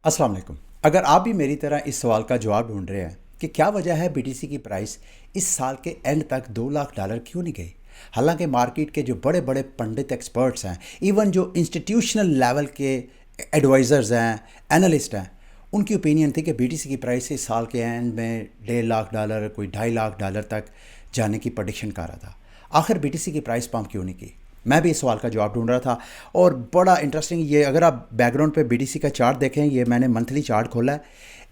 अस्सलाम वालेकुम। अगर आप भी मेरी तरह इस सवाल का जवाब ढूंढ रहे हैं कि क्या वजह है बीटीसी की प्राइस इस साल के एंड तक $2 लाख क्यों नहीं गई, हालांकि मार्केट के जो बड़े बड़े पंडित एक्सपर्ट्स हैं, इवन जो इंस्टीट्यूशनल लेवल के एडवाइज़र्स हैं, एनालिस्ट हैं, उनकी ओपिनियन थी कि बीटीसी की प्राइस इस साल के एंड में $1.5 कोई $2.5 तक जाने की प्रडिक्शन कर रहा था। आखिर बीटीसी की प्राइस पंप क्यों नहीं की? मैं भी इस सवाल का जवाब ढूंढ रहा था। और बड़ा इंटरेस्टिंग, ये अगर आप बैकग्राउंड पे बीटीसी का चार्ट देखें, ये मैंने मंथली चार्ट खोला है।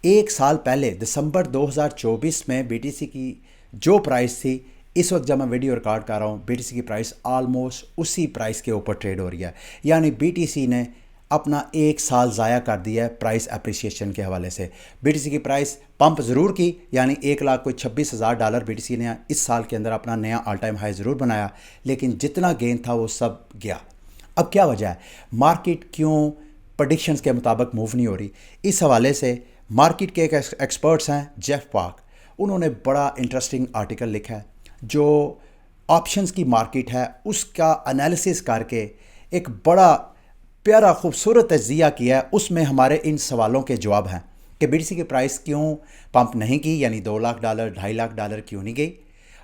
एक साल पहले दिसंबर 2024 में बीटीसी की जो प्राइस थी, इस वक्त जब मैं वीडियो रिकॉर्ड कर रहा हूँ बीटीसी की प्राइस ऑलमोस्ट उसी प्राइस के ऊपर ट्रेड हो रही है। यानी बीटीसी ने अपना एक साल ज़ाया कर दिया है प्राइस अप्रिसिएशन के हवाले से। बीटीसी की प्राइस पंप ज़रूर की, यानी $1,26,000 बीटीसी ने इस साल के अंदर अपना नया ऑल टाइम हाई ज़रूर बनाया, लेकिन जितना गेन था वो सब गया। अब क्या वजह है, मार्केट क्यों प्रेडिक्शंस के मुताबिक मूव नहीं हो रही? इस हवाले से मार्केट के एक एक्सपर्ट्स हैं जेफ पार्क, उन्होंने बड़ा इंटरेस्टिंग आर्टिकल लिखा है जो ऑप्शंस की मार्केट है उसका एनालिसिस करके एक बड़ा प्यारा खूबसूरत तज्जिया किया है। उसमें हमारे इन सवालों के जवाब हैं कि बीटीसी की प्राइस क्यों पंप नहीं की, यानी $2 लाख $2.5 लाख क्यों नहीं गई,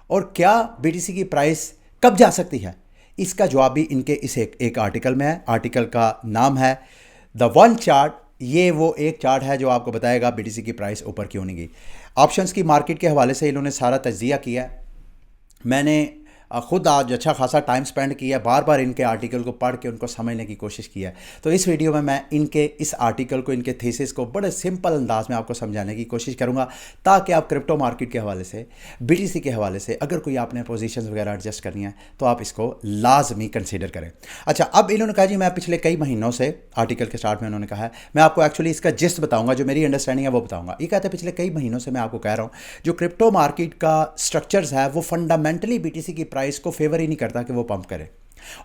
और क्या बीटीसी की प्राइस कब जा सकती है। इसका जवाब भी इनके इस एक आर्टिकल में है। आर्टिकल का नाम है द वन चार्ट। ये वो एक चार्ट है जो आपको बताएगा बीटीसी की प्राइस ऊपर क्यों नहीं गई। ऑप्शंस की मार्केट के हवाले से इन्होंने सारा तज्जिया किया है। मैंने खुद आज अच्छा खासा टाइम स्पेंड किया, बार बार इनके आर्टिकल को पढ़ के उनको समझने की कोशिश की है। तो इस वीडियो में मैं इनके इस आर्टिकल को, इनके थीसिस को बड़े सिंपल अंदाज में आपको समझाने की कोशिश करूंगा, ताकि आप क्रिप्टो मार्केट के हवाले से, बीटीसी के हवाले से अगर कोई आपने पोजीशंस वगैरह एडजस्ट करनी है तो आप इसको लाजमी कंसीडर करें। अच्छा, अब इन्होंने कहा जी मैं पिछले कई महीनों से, आर्टिकल के स्टार्ट में उन्होंने कहा है, मैं आपको एक्चुअली इसका जिस्ट बताऊंगा, जो मेरी अंडरस्टैंडिंग है वो बताऊंगा। ये कहते हैं पिछले कई महीनों से मैं आपको कह रहा हूँ जो क्रिप्टो मार्केट का स्ट्रक्चर्स है वो फंडामेंटली बीटीसी की प्राइस को फेवर ही नहीं करता कि वो पंप करे।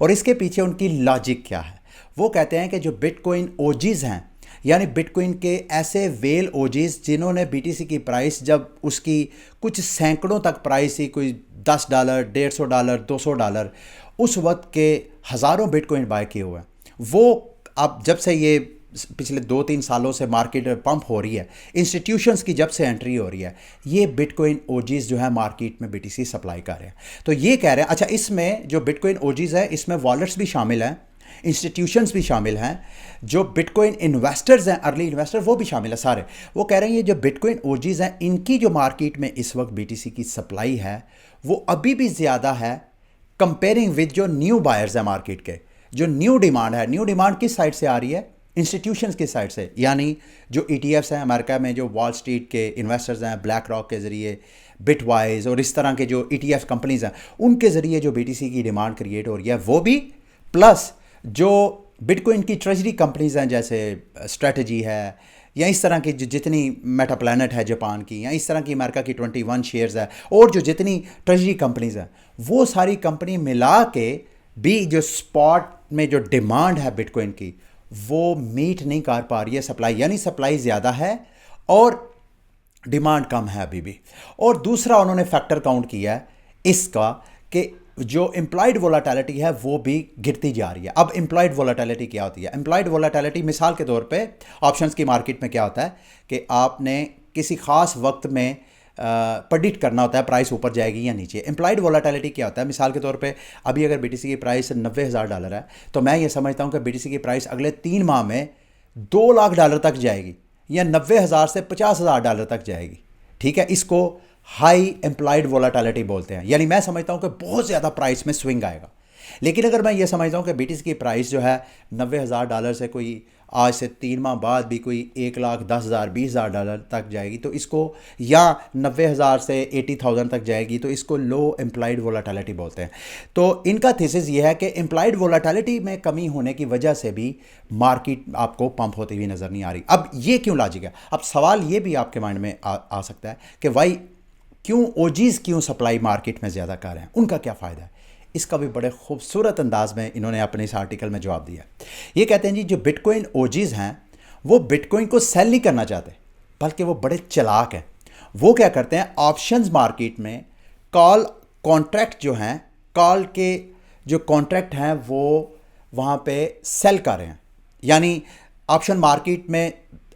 और इसके पीछे उनकी लॉजिक क्या है? वो कहते हैं कि जो बिटकॉइन ओजीज हैं, यानी बिटकॉइन के ऐसे वेल ओजीज जिन्होंने बीटीसी की प्राइस जब उसकी कुछ सैकड़ों तक प्राइस थी, कोई $10 $150 $200, उस वक्त के हज़ारों बिटकॉइन बाय किए हुए हैं, वो अब जब से ये पिछले 2-3 सालों से मार्केट पंप हो रही है, इंस्टीट्यूशंस की जब से एंट्री हो रही है, ये बिटकॉइन ओजीज जो है मार्केट में बीटीसी सप्लाई कर रहे हैं। तो ये कह रहे हैं, अच्छा इसमें जो बिटकॉइन ओजीज है इसमें वॉलेट्स भी शामिल हैं, इंस्टीट्यूशंस भी शामिल हैं, जो बिटकॉइन इन्वेस्टर्स हैं, अर्ली इन्वेस्टर, वो भी शामिल है सारे। वो कह रहे हैं ये जो बिटकॉइन ओजीज हैं इनकी जो मार्केट में इस वक्त बीटीसी की सप्लाई है वो अभी भी ज़्यादा है कंपेयरिंग विद जो न्यू बायर्स हैं मार्केट के। जो न्यू डिमांड है, न्यू डिमांड किस साइड से आ रही है? इंस्टीट्यूशंस की साइड से, यानी जो ईटीएफ्स हैं अमेरिका में, जो वॉल स्ट्रीट के इन्वेस्टर्स हैं, ब्लैक रॉक के ज़रिए, बिटवाइज और इस तरह के जो ईटीएफ कंपनीज हैं, उनके ज़रिए जो बीटीसी की डिमांड क्रिएट हो रही है वो भी, प्लस जो बिटकॉइन की ट्रेजरी कंपनीज हैं जैसे स्ट्रेटजी है, या इस तरह की जो जितनी मेटा प्लैनेट है जापान की, या इस तरह की अमेरिका की 21 शेयर्स है, और जो जितनी ट्रेजरी कंपनीज हैं, वो सारी कंपनी मिला के भी जो स्पॉट में जो डिमांड है बिटकॉइन की वो मीट नहीं कर पा रही है सप्लाई, यानी सप्लाई ज़्यादा है और डिमांड कम है अभी भी। और दूसरा उन्होंने फैक्टर काउंट किया है इसका कि जो इम्प्लॉयड वोलाटिलिटी है वो भी गिरती जा रही है। अब इम्प्लॉयड वोलाटिलिटी क्या होती है? इम्प्लॉयड वोलाटिलिटी मिसाल के तौर पे ऑप्शंस की मार्केट में क्या होता है कि आपने किसी ख़ास वक्त में प्रेडिक्ट करना होता है प्राइस ऊपर जाएगी या नीचे। इम्प्लॉयड वोलाटिलिटी क्या होता है? मिसाल के तौर पे अभी अगर बीटीसी की प्राइस $90,000 है तो मैं ये समझता हूँ कि बीटीसी की प्राइस अगले 3 माह में $2 लाख तक जाएगी, या 90,000 से $50,000 तक जाएगी। ठीक है, इसको हाई इम्प्लॉयड वोलाटिलिटी बोलते हैं, यानी मैं समझता हूँ कि बहुत ज़्यादा प्राइस में स्विंग आएगा। लेकिन अगर मैं ये समझता हूँ कि बीटीसी की प्राइस जो है $90,000 से कोई आज से 3 माह बाद भी कोई $1,10,000 $20,000 तक जाएगी, तो इसको, या 90,000 से 80,000 तक जाएगी, तो इसको लो इम्प्लॉयड वोलाटिलिटी बोलते हैं। तो इनका थीसिस ये है कि इम्प्लॉयड वोलाटिलिटी में कमी होने की वजह से भी मार्केट आपको पंप होती हुई नज़र नहीं आ रही। अब ये क्यों लॉजिक है? अब सवाल ये भी आपके माइंड में आ सकता है कि वाई क्यों ओजीज क्यों सप्लाई मार्केट में ज़्यादा कर रहे हैं, उनका क्या फ़ायदा है? इसका भी बड़े खूबसूरत अंदाज में इन्होंने अपने इस आर्टिकल में जवाब दिया। ये कहते हैं जी जो बिटकॉइन ओजीज हैं वो बिटकॉइन को सेल नहीं करना चाहते, बल्कि वो बड़े चालाक हैं। वो क्या करते हैं, ऑप्शंस मार्केट में कॉल कॉन्ट्रैक्ट जो हैं, कॉल के जो कॉन्ट्रैक्ट हैं वो वहाँ पे सेल कर रहे हैं। यानी ऑप्शन मार्केट में